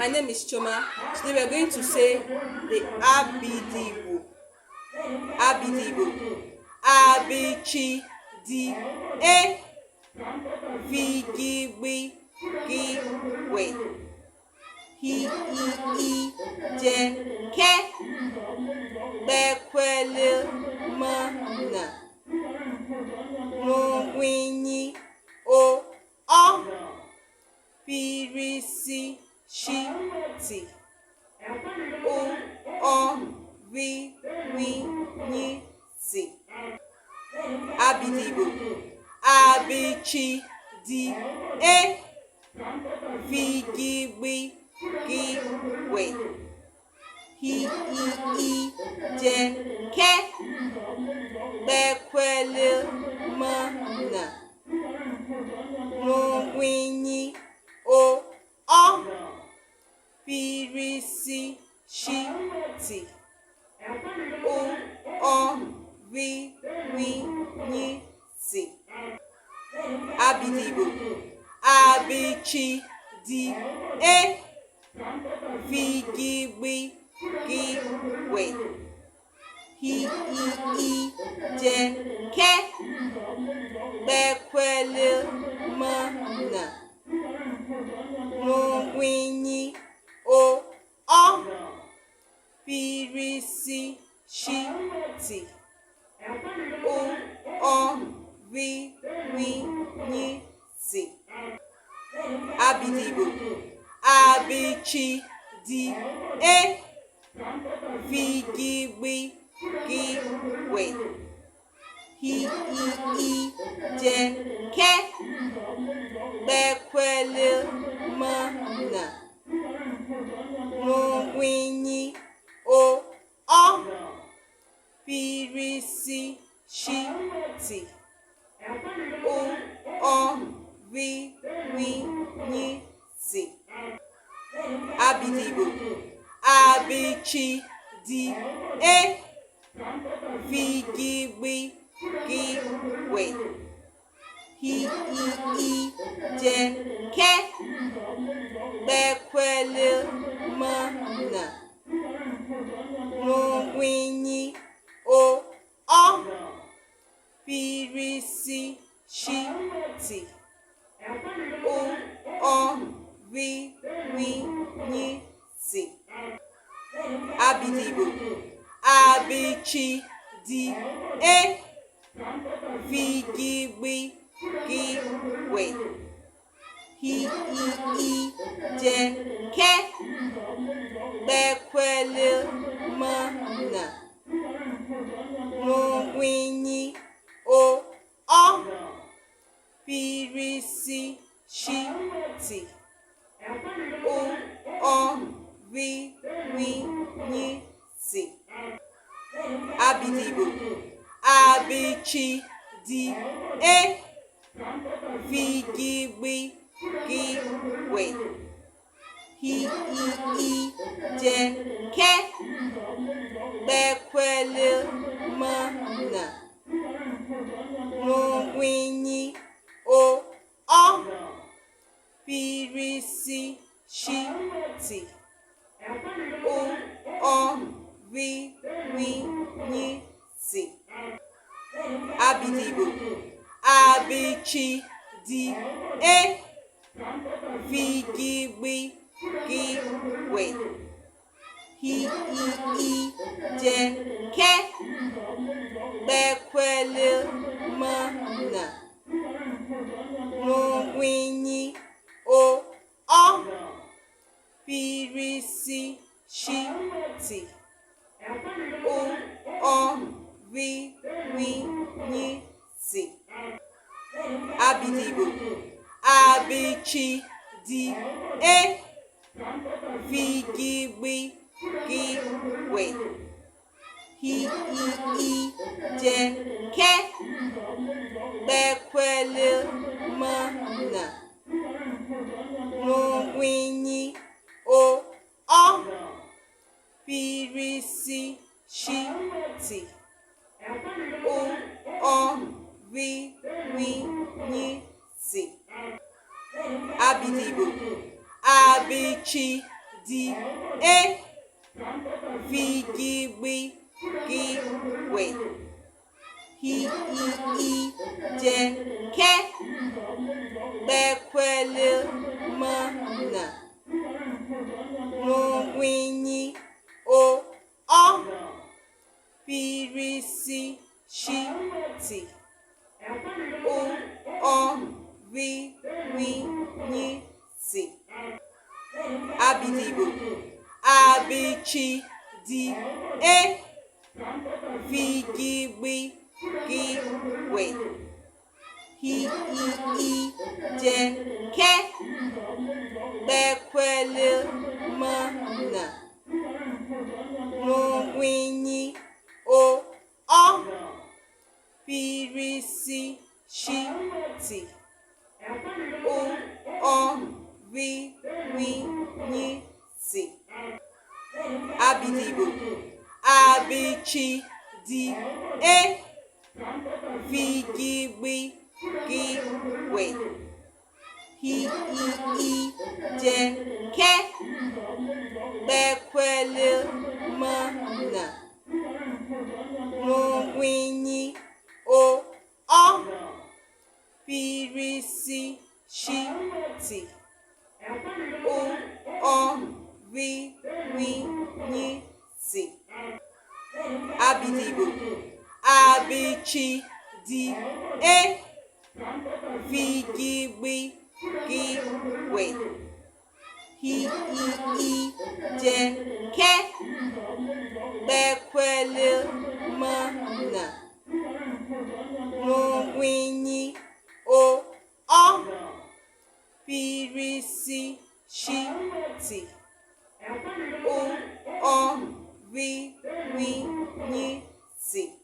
My name is Choma. Today we are going to say the Igbo. Igbo. Abichi di e vigigbi giwe hi I je ke bekwele mana nwinyi o pirisi shiti vi winyi si. Abidigbo. Abichi di e vigigbi giwe hi I je ke bekwele mana nwinyi o pirisi shiti vi winyi si. Abidigbo. Abichi di e vigigbi giwe hi I je ke bekwele mana nwinyi o pirisi shiti vi winyi si. Abidigbo. Abichi di e vigigbi giwe hi I je ke bekwele mana nwinyi o pirisi shiti vi winyi si. Abidigbo. Abichi di e vigigbi giwe hi I je ke bekwele mana nwinyi o pirisi shiti vi winyi si. Abidigbo. Abichi di e vigigbi giwe hi I je ke bekwele mana nwinyi o pirisi shiti vi winyi si. Abidigbo. Abichi di e vigigbi giwe hi I je ke bekwele mana nwinyi o pirisi shiti vi winyi si. Abidigbo. Abichi di e vigigbi giwe hi I je ke bekwele mana nwinyi o pirisi shiti vi winyi si. Abidigbo. Abichi di e vigigbi giwe hi I je ke bekwele mana nwinyi o pirisi shiti vi winyi si. Abidigbo. Abichi di e fi gi gbi gi we hi i je ke kpekwele mo na nwinyi o pirisi shiti o ri winyi si. Abidi Igbo abichi di e fi gi gbi gi we hi i je ke kpekwele mo na nwinyi o pirisi shiti o ri winyi si. Abidi Igbo abichi di e fi gi gbi gi we hi i je ke kpekwele mo na nwinyi o pirisi shiti o ri winyi si. Abidi Igbo abichi di e fi gi gbi gi we hi i je ke kpekwele mo na nwinyi o pirisi shiti o ri winyi si.